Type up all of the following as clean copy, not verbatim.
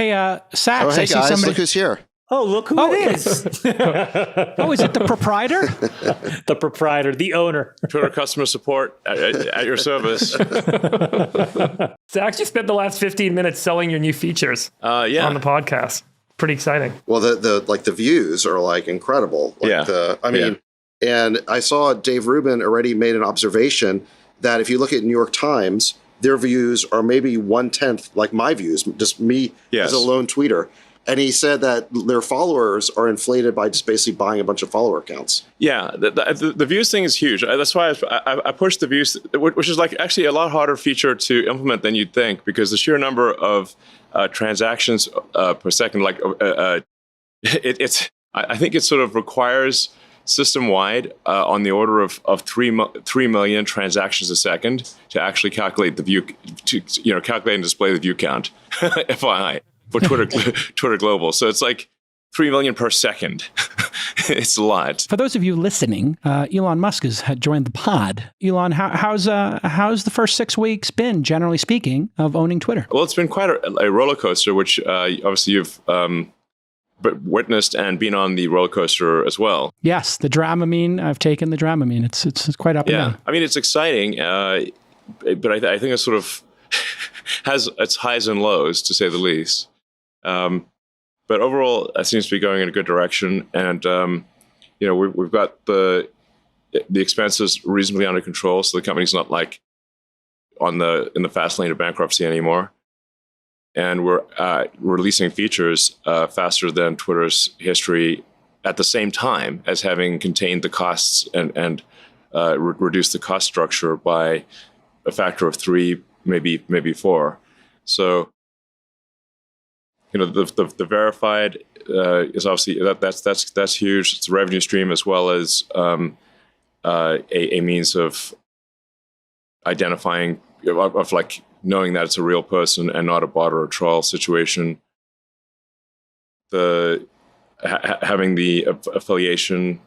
Hey, Sachs, Oh, hey I see guys, somebody. look who's here. Oh, look who it is. Oh, is it the proprietor? The proprietor, the owner. Twitter customer support at your service. Zach, you spent the last 15 minutes selling your new features Yeah. on the podcast. Pretty exciting. Well, the views are like incredible. Like and I saw Dave Rubin already made an observation that if you look at New York Times, their views are maybe 1/10 like my views, just me as a lone tweeter. And he said that their followers are inflated by just basically buying a bunch of follower accounts. Yeah, the views thing is huge. That's why I pushed the views, which is like actually a lot harder feature to implement than you'd think, because the sheer number of transactions per second, like I think it sort of requires system-wide on the order of 3 million transactions a second to actually calculate the view, calculate and display the view count, FYI, for Twitter Global. So it's like 3 million per second. It's a lot. For those of you listening, Elon Musk has joined the pod. Elon, how's the first 6 weeks been, generally speaking, of owning Twitter? Well, it's been quite a roller coaster, which obviously you've witnessed and been on the roller coaster as well. Yes, the Dramamine. I've taken the Dramamine. It's quite up and down. I mean, it's exciting, but I think it sort of has its highs and lows, to say the least. But overall, it seems to be going in a good direction, and we've got the expenses reasonably under control, so the company's not like in the fast lane of bankruptcy anymore. And we're releasing features faster than Twitter's history, at the same time as having contained the costs and reduced the cost structure by a factor of 3, maybe 4. So, the verified is obviously that's huge. It's a revenue stream as well as a means of identifying of like knowing that it's a real person and not a bot or a troll situation. Having the organization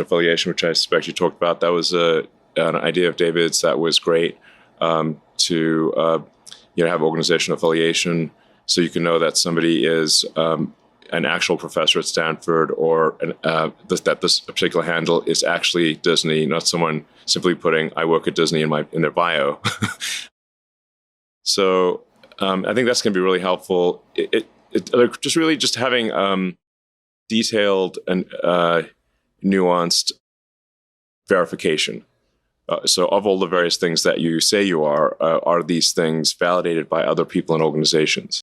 affiliation, which I suspect you talked about, that was an idea of David's that was great, to have organization affiliation, so you can know that somebody is an actual professor at Stanford, or that this particular handle is actually Disney, not someone simply putting "I work at Disney" in their bio. So I think that's going to be really helpful. Just having detailed and nuanced verification. So of all the various things that you say you are these things validated by other people and organizations?